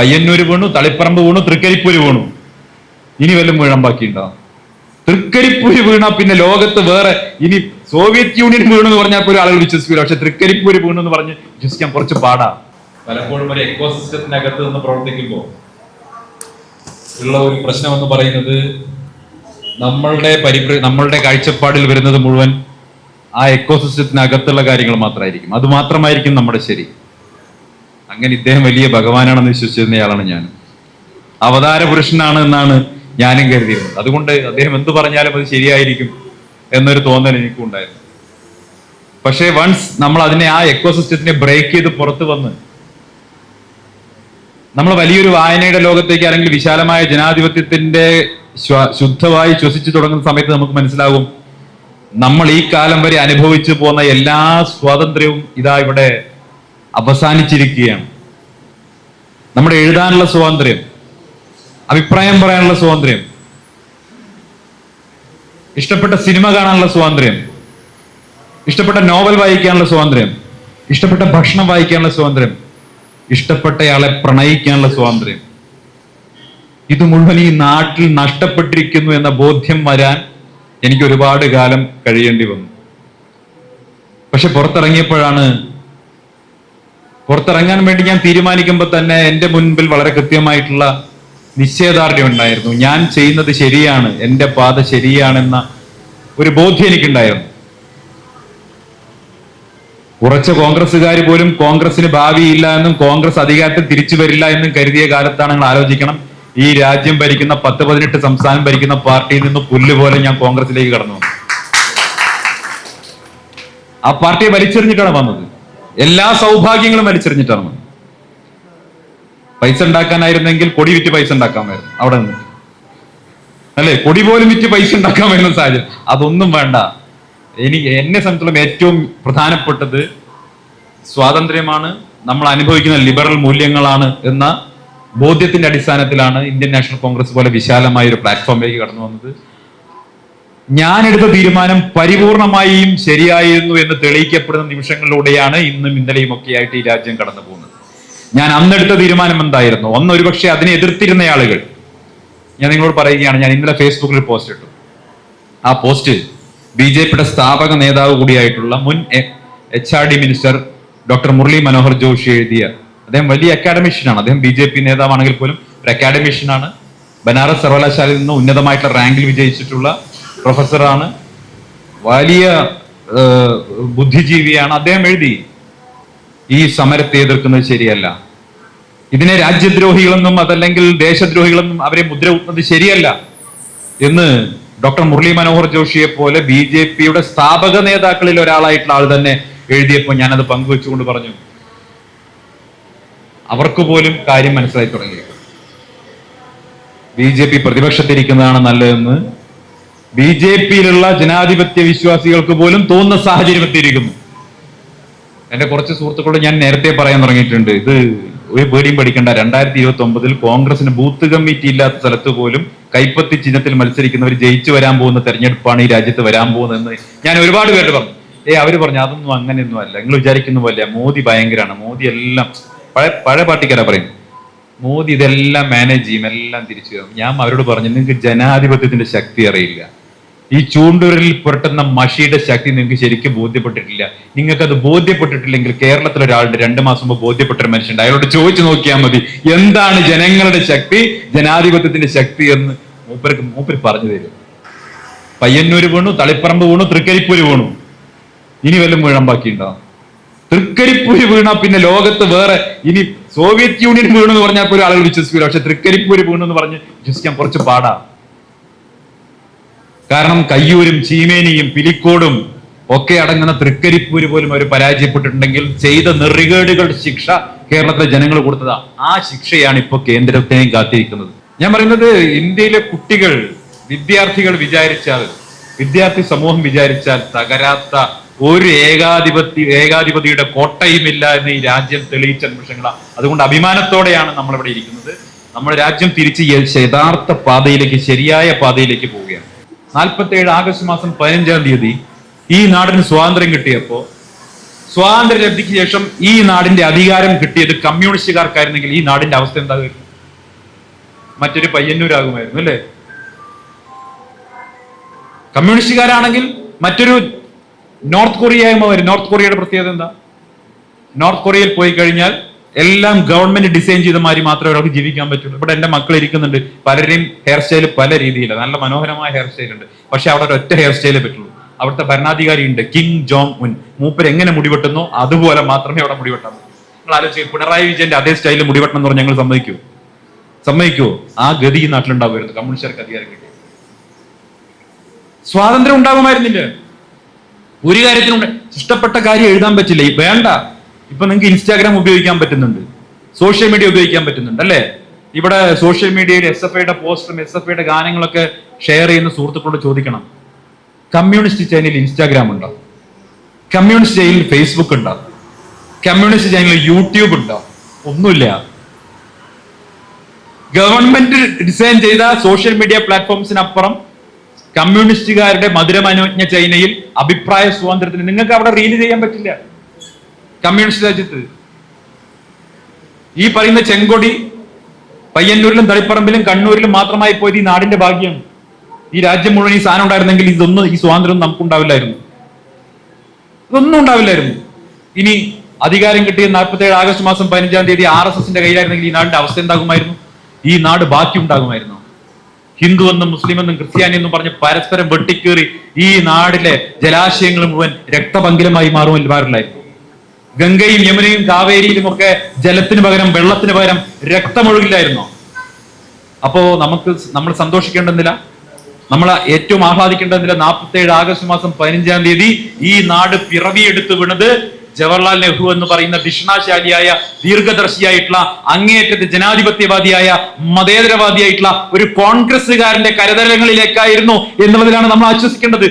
പയ്യന്നൂര് വീണു, തളിപ്പറമ്പ് വീണു, തൃക്കരിപ്പൂര് വീണു. ഇനി വല്ലതും വീഴാൻ ബാക്കിയുണ്ടോ? തൃക്കരിപ്പൂര് വീണ പിന്നെ ലോകത്ത് വേറെ ഇനി സോവിയറ്റ് യൂണിയൻ വീണു എന്ന് പറഞ്ഞാൽ പോലും ആളുകൾ വിശ്വസിക്കില്ല. പക്ഷെ തൃക്കരിപ്പൂര് വീണു എന്ന് പറഞ്ഞ് വിശ്വസിക്കാൻ കുറച്ച് പാടാ. പലപ്പോഴും ഒരു എക്കോസിസ്റ്റത്തിനകത്ത് നിന്ന് പ്രവർത്തിക്കുമ്പോൾ ഉള്ള ഒരു പ്രശ്നം എന്ന് പറയുന്നത് നമ്മളുടെ കാഴ്ചപ്പാടിൽ വരുന്നത് മുഴുവൻ ആ എക്കോസിസ്റ്റത്തിനകത്തുള്ള കാര്യങ്ങൾ മാത്രമായിരിക്കും. അത് മാത്രമായിരിക്കും നമ്മുടെ ശരി. അങ്ങനെ ഇദ്ദേഹം വലിയ ഭഗവാനാണെന്ന് വിശ്വസിച്ചിരുന്നയാളാണ് ഞാൻ. അവതാര പുരുഷനാണ് എന്നാണ് ഞാനും കരുതിയിരുന്നത്. അതുകൊണ്ട് അദ്ദേഹം എന്ത് പറഞ്ഞാലും അത് ശരിയായിരിക്കും എന്നൊരു തോന്നൽ എനിക്കും ഉണ്ടായിരുന്നു. പക്ഷേ വൺസ് നമ്മൾ അതിനെ ആ എക്കോസിസ്റ്റത്തിനെ ബ്രേക്ക് ചെയ്ത് പുറത്തു വന്ന് നമ്മൾ വലിയൊരു വായനയുടെ ലോകത്തേക്ക് അല്ലെങ്കിൽ വിശാലമായ ജനാധിപത്യത്തിന്റെ ശുദ്ധമായി ശ്വസിച്ചു തുടങ്ങുന്ന സമയത്ത് നമുക്ക് മനസ്സിലാകും നമ്മൾ ഈ കാലം വരെ അനുഭവിച്ചു പോന്ന എല്ലാ സ്വാതന്ത്ര്യവും ഇതാ ഇവിടെ അവസാനിച്ചിരിക്കുകയാണ്. നമ്മുടെ എഴുതാനുള്ള സ്വാതന്ത്ര്യം, അഭിപ്രായം പറയാനുള്ള സ്വാതന്ത്ര്യം, ഇഷ്ടപ്പെട്ട സിനിമ കാണാനുള്ള സ്വാതന്ത്ര്യം, ഇഷ്ടപ്പെട്ട നോവൽ വായിക്കാനുള്ള സ്വാതന്ത്ര്യം, ഇഷ്ടപ്പെട്ട ഭക്ഷണം വായിക്കാനുള്ള സ്വാതന്ത്ര്യം, ഇഷ്ടപ്പെട്ടയാളെ പ്രണയിക്കാനുള്ള സ്വാതന്ത്ര്യം, ഇത് മുഴുവൻ ഈ നാട്ടിൽ നഷ്ടപ്പെട്ടിരിക്കുന്നു എന്ന ബോധ്യം വരാൻ എനിക്ക് ഒരുപാട് കാലം കഴിയേണ്ടി വന്നു. പക്ഷെ പുറത്തിറങ്ങാൻ വേണ്ടി ഞാൻ തീരുമാനിക്കുമ്പോൾ തന്നെ എൻ്റെ മുൻപിൽ വളരെ കൃത്യമായിട്ടുള്ള നിശ്ചയദാർഢ്യം ഉണ്ടായിരുന്നു. ഞാൻ ചെയ്യുന്നത് ശരിയാണ്, എൻ്റെ പാത ശരിയാണെന്ന ഒരു ബോധ്യം എനിക്കുണ്ടായിരുന്നു. ഉറച്ച കോൺഗ്രസ്സുകാർ പോലും കോൺഗ്രസിന് ഭാവിയില്ല എന്നും കോൺഗ്രസ് അധികാരത്തിൽ തിരിച്ചു വരില്ല എന്നും കരുതിയ കാലത്താണ് നിങ്ങൾ ആലോചിക്കണം, ഈ രാജ്യം ഭരിക്കുന്ന 10-18 സംസ്ഥാനം ഭരിക്കുന്ന പാർട്ടിയിൽ നിന്ന് പുല്ലുപോലെ ഞാൻ കോൺഗ്രസിലേക്ക് കടന്നു വന്നു. ആ പാർട്ടിയെ വലിച്ചെറിഞ്ഞിട്ടാണ് വന്നത്. എല്ലാ സൗഭാഗ്യങ്ങളും വലിച്ചെറിഞ്ഞിട്ടാണ് വന്നത്. പൈസ ഉണ്ടാക്കാനായിരുന്നെങ്കിൽ കൊടി വിറ്റ് പൈസ ഉണ്ടാക്കാമായിരുന്നു അവിടെ നിന്ന്, അല്ലെ? കൊടി പോലും വിറ്റ് പൈസ ഉണ്ടാക്കാമായിരുന്ന സാഹചര്യം. അതൊന്നും വേണ്ട. എന്നെ സംബന്ധിച്ചിടത്തോളം ഏറ്റവും പ്രധാനപ്പെട്ടത് സ്വാതന്ത്ര്യമാണ്, നമ്മൾ അനുഭവിക്കുന്ന ലിബറൽ മൂല്യങ്ങളാണ് എന്ന ബോധ്യത്തിന്റെ അടിസ്ഥാനത്തിലാണ് ഇന്ത്യൻ നാഷണൽ കോൺഗ്രസ് പോലെ വിശാലമായ ഒരു പ്ലാറ്റ്ഫോമിലേക്ക് കടന്നു വന്നത്. ഞാനെടുത്ത തീരുമാനം പരിപൂർണമായും ശരിയായിരുന്നു എന്ന് തെളിയിക്കപ്പെടുന്ന നിമിഷങ്ങളിലൂടെയാണ് ഇന്നും ഇന്നലെയും ഒക്കെ ആയിട്ട് ഈ രാജ്യം കടന്നു പോകുന്നത്. ഞാൻ അന്നെടുത്ത തീരുമാനം എന്തായിരുന്നു? ഒരുപക്ഷെ അതിനെ എതിർത്തിരുന്ന ആളുകൾ, ഞാൻ നിങ്ങളോട് പറയുകയാണ്, ഞാൻ ഇന്നലെ ഫേസ്ബുക്കിൽ പോസ്റ്റ് ഇട്ടു. ആ പോസ്റ്റ് BJPയുടെ സ്ഥാപക നേതാവ് കൂടിയായിട്ടുള്ള മുൻ HRD minister doctor Murali Manohar Joshi എഴുതിയ, അദ്ദേഹം വലിയ അക്കാഡമിഷ്യനാണ്, അദ്ദേഹം BJP നേതാവാണെങ്കിൽ പോലും ഒരു അക്കാഡമിഷ്യനാണ്, ബനാറസ് സർവകലാശാലയിൽ നിന്ന് ഉന്നതമായിട്ടുള്ള റാങ്കിൽ വിജയിച്ചിട്ടുള്ള പ്രൊഫസറാണ്, വലിയ ബുദ്ധിജീവിയാണ്. അദ്ദേഹം എഴുതി, ഈ സമരത്തെ എതിർക്കുന്നത് ശരിയല്ല, ഇതിനെ രാജ്യദ്രോഹികളെന്നും അതല്ലെങ്കിൽ ദേശദ്രോഹികളെന്നും അവരെ മുദ്ര കുത്തുന്നത് ശരിയല്ല എന്ന് ഡോക്ടർ മുരളി മനോഹർ ജോഷിയെ പോലെ BJPയുടെ സ്ഥാപക നേതാക്കളിൽ ഒരാളായിട്ടുള്ള ആൾ തന്നെ എഴുതിയപ്പോൾ ഞാനത് പങ്കുവെച്ചുകൊണ്ട് പറഞ്ഞു, അവർക്ക് പോലും കാര്യം മനസ്സിലായി തുടങ്ങിയിരിക്കും. BJP പ്രതിപക്ഷത്തിരിക്കുന്നതാണ് നല്ലതെന്ന് BJPയിലുള്ള ജനാധിപത്യ വിശ്വാസികൾക്ക് പോലും തോന്നുന്ന സാഹചര്യം എത്തിയിരിക്കുന്നു. എന്റെ കുറച്ച് സുഹൃത്തുക്കളോട് ഞാൻ നേരത്തെ പറയാൻ തുടങ്ങിയിട്ടുണ്ട്, ഇത് ഒരു പേടിയും പഠിക്കേണ്ട. 2029 കോൺഗ്രസിന് ബൂത്ത് കമ്മിറ്റി ഇല്ലാത്ത സ്ഥലത്ത് പോലും കൈപ്പത്തി ചിഹ്നത്തിൽ മത്സരിക്കുന്നവർ ജയിച്ചു വരാൻ പോകുന്ന തെരഞ്ഞെടുപ്പാണ് ഈ രാജ്യത്ത് വരാൻ പോകുന്നതെന്ന് ഞാൻ ഒരുപാട് പേര് പറഞ്ഞു. അവര് പറഞ്ഞു അതൊന്നും അങ്ങനെയൊന്നും അല്ല, നിങ്ങൾ വിചാരിക്കുന്ന പോലെ മോദി ഭയങ്കരമാണ്, മോദി എല്ലാം പഴയ പാർട്ടിക്കാരാ പറയും, മോദി ഇതെല്ലാം മാനേജ് ചെയ്യും, എല്ലാം തിരിച്ചു തരും. ഞാൻ അവരോട് പറഞ്ഞു, നിങ്ങൾക്ക് ജനാധിപത്യത്തിന്റെ ശക്തി അറിയില്ല, ഈ ചൂണ്ടുവിരലിൽ പുരട്ടുന്ന മഷിയുടെ ശക്തി നിങ്ങൾക്ക് ശരിക്കും ബോധ്യപ്പെട്ടിട്ടില്ല. നിങ്ങൾക്ക് അത് ബോധ്യപ്പെട്ടിട്ടില്ലെങ്കിൽ കേരളത്തിലെ ഒരാളുടെ 2 മാസം മുമ്പ് ബോധ്യപ്പെട്ട ഒരു മനുഷ്യണ്ട്, അയാളോട് ചോദിച്ചു നോക്കിയാൽ മതി എന്താണ് ജനങ്ങളുടെ ശക്തി, ജനാധിപത്യത്തിന്റെ ശക്തി എന്ന് മൂപ്പര് പറഞ്ഞു തരും. പയ്യന്നൂര് വീണു, തളിപ്പറമ്പ് വീണു, തൃക്കരിപ്പൂര് വീണു, ഇനി വല്ലതും വീഴാൻ ബാക്കിയുണ്ടോ? തൃക്കരിപ്പൂര് വീണ പിന്നെ ലോകത്ത് വേറെ ഇനി സോവിയറ്റ് യൂണിയൻ വീണു എന്ന് പറഞ്ഞാൽ പോലും ആളുകൾ വിശ്വസിക്കില്ല. പക്ഷെ തൃക്കരിപ്പൂര് വീണു എന്ന് പറഞ്ഞ് വിശ്വസിക്കാൻ കുറച്ച് പാടാ. കാരണം കയ്യൂരും ചീമേനിയും പിലിക്കോടും ഒക്കെ അടങ്ങുന്ന തൃക്കരിപ്പൂര് പോലും അവർ പരാജയപ്പെട്ടിട്ടുണ്ടെങ്കിൽ ചെയ്ത നെറികേടുകളുടെ ശിക്ഷ കേരളത്തിലെ ജനങ്ങൾ കൊടുത്തതാ. ആ ശിക്ഷയാണ് ഇപ്പൊ കേന്ദ്രത്തെയും കാത്തിരിക്കുന്നത്. ഞാൻ പറയുന്നത്, ഇന്ത്യയിലെ കുട്ടികൾ, വിദ്യാർത്ഥി സമൂഹം വിചാരിച്ചാൽ തകരാത്ത ഒരു ഏകാധിപതിയുടെ കോട്ടയുമില്ല എന്ന് ഈ രാജ്യം തെളിയിച്ച നിമിഷങ്ങളാണ്. അതുകൊണ്ട് അഭിമാനത്തോടെയാണ് നമ്മളിവിടെ ഇരിക്കുന്നത്. നമ്മുടെ രാജ്യം തിരിച്ച് യഥാർത്ഥ പാതയിലേക്ക്, ശരിയായ പാതയിലേക്ക് പോവുകയാണ്. 47 ആഗസ്റ്റ് മാസം 15-ാം തീയതി ഈ നാടിന് സ്വാതന്ത്ര്യം കിട്ടിയപ്പോ സ്വാതന്ത്ര്യലബ്ധിക്ക് ശേഷം ഈ നാടിന്റെ അധികാരം കിട്ടിയത് കമ്മ്യൂണിസ്റ്റുകാർക്കായിരുന്നെങ്കിൽ ഈ നാടിന്റെ അവസ്ഥ എന്താകും? മറ്റൊരു പയ്യന്നൂരാകുമായിരുന്നു അല്ലേ? കമ്മ്യൂണിസ്റ്റുകാരാണെങ്കിൽ മറ്റൊരു നോർത്ത് കൊറിയ ആകുമായിരുന്നു. നോർത്ത് കൊറിയയുടെ പ്രത്യേകത എന്താ? നോർത്ത് കൊറിയയിൽ പോയി കഴിഞ്ഞാൽ എല്ലാം ഗവൺമെന്റ് ഡിസൈൻ ചെയ്ത മാതിരി മാത്രമേ അവർക്ക് ജീവിക്കാൻ പറ്റുള്ളൂ. ഇവിടെ എന്റെ മക്കൾ ഇരിക്കുന്നുണ്ട്, പലരുടെയും ഹെയർ സ്റ്റൈൽ പല രീതിയിലാണ്, നല്ല മനോഹരമായ ഹെയർ സ്റ്റൈൽ ഉണ്ട്. പക്ഷെ അവിടെ ഒരൊറ്റ ഹെയർ സ്റ്റൈലേ പറ്റുള്ളൂ. അവിടുത്തെ ഭരണാധികാരി ഉണ്ട്, കിങ് ജോങ് ഉൻ. മൂപ്പർ എങ്ങനെ മുടിവെട്ടുന്നോ അതുപോലെ മാത്രമേ അവിടെ മുടിവെട്ടാൻ പറ്റൂ. നിങ്ങൾ ആലോചിച്ച്, പിണറായി വിജയന്റെ അതേ സ്റ്റൈലിൽ മുടിവെട്ടണം എന്ന് പറഞ്ഞാൽ ഞങ്ങൾ സമ്മതിക്കുമോ? ആ ഗതി ഈ നാട്ടിലുണ്ടാവുമായിരുന്നു കമ്മ്യൂണിസ്റ്റുകാർക്ക് അധികാരം കിട്ടി. സ്വാതന്ത്ര്യം ഉണ്ടാകുമായിരുന്നില്ല. ഒരു കാര്യത്തിനുണ്ട്, ഇഷ്ടപ്പെട്ട കാര്യം എഴുതാൻ പറ്റില്ല, വേണ്ട. ഇപ്പൊ നിങ്ങൾക്ക് ഇൻസ്റ്റാഗ്രാം ഉപയോഗിക്കാൻ പറ്റുന്നുണ്ട്, സോഷ്യൽ മീഡിയ ഉപയോഗിക്കാൻ പറ്റുന്നുണ്ട് അല്ലേ? ഇവിടെ സോഷ്യൽ മീഡിയയിൽ SFIയുടെ പോസ്റ്ററും SFIയുടെ ഗാനങ്ങളൊക്കെ ഷെയർ ചെയ്യുന്ന സുഹൃത്തുക്കളോട് ചോദിക്കണം, കമ്മ്യൂണിസ്റ്റ് ചാനലിൽ ഇൻസ്റ്റാഗ്രാം ഉണ്ടോ? കമ്മ്യൂണിസ്റ്റ് ചാനലിൽ ഫേസ്ബുക്ക് ഉണ്ടോ? കമ്മ്യൂണിസ്റ്റ് ചാനലിൽ യൂട്യൂബ് ഉണ്ടോ? ഒന്നുമില്ല. ഗവൺമെന്റ് ഡിസൈൻ ചെയ്ത സോഷ്യൽ മീഡിയ പ്ലാറ്റ്ഫോംസിനപ്പുറം കമ്മ്യൂണിസ്റ്റുകാരുടെ മധുരമനോജ്ഞ ചൈനയിൽ അഭിപ്രായ സ്വാതന്ത്ര്യത്തിന് നിങ്ങൾക്ക് അവിടെ റീൽ ചെയ്യാൻ പറ്റില്ല. കമ്മ്യൂണിസ്റ്റ് രാജ്യത്ത് ഈ പറയുന്ന ചെങ്കൊടി പയ്യന്നൂരിലും തളിപ്പറമ്പിലും കണ്ണൂരിലും മാത്രമായി പോയത് ഈ നാടിന്റെ ഭാഗ്യം. ഈ രാജ്യം മുഴുവൻ ഈ സാധനം ഉണ്ടായിരുന്നെങ്കിൽ ഈ സ്വാതന്ത്ര്യം നമുക്കുണ്ടാവില്ലായിരുന്നു, ഇതൊന്നും ഉണ്ടാവില്ലായിരുന്നു. ഇനി അധികാരം കിട്ടിയ 47 ആഗസ്റ്റ് മാസം 15-ാം തീയതി RSSന്റെ കയ്യിലായിരുന്നെങ്കിൽ ഈ നാടിന്റെ അവസ്ഥ എന്താകുമായിരുന്നു? ഈ നാട് ബാക്കി ഉണ്ടാകുമായിരുന്നു. ഹിന്ദു എന്നും മുസ്ലിം എന്നും ക്രിസ്ത്യാനി എന്നും പറഞ്ഞ് പരസ്പരം വെട്ടിക്കേറി ഈ നാടിലെ ജലാശയങ്ങൾ മുഴുവൻ രക്തപങ്കിലമായി മാറില്ലായിരുന്നു. ഗംഗയും യമുനയും കാവേരിയിലും ഒക്കെ ജലത്തിന് പകരം വെള്ളത്തിന് പകരം രക്തമൊഴുകില്ലായിരുന്നോ? അപ്പോ നമ്മൾ സന്തോഷിക്കേണ്ടതില്ല, നമ്മൾ ഏറ്റവും ആഹ്ലാദിക്കേണ്ടതില്ല. 47 ആഗസ്റ്റ് മാസം 15-ാം തീയതി ഈ നാട് പിറവിയെടുത്ത് വീണത് ജവഹർലാൽ നെഹ്റു എന്ന് പറയുന്ന ദിഷണാശാലിയായ ദീർഘദർശിയായിട്ടുള്ള അങ്ങേയറ്റത്തെ ജനാധിപത്യവാദിയായ മതേതരവാദിയായിട്ടുള്ള ഒരു കോൺഗ്രസ്സുകാരന്റെ കരതലങ്ങളിലേക്കായിരുന്നു എന്നുള്ളതിലാണ് നമ്മൾ ആശ്വസിക്കേണ്ടത്.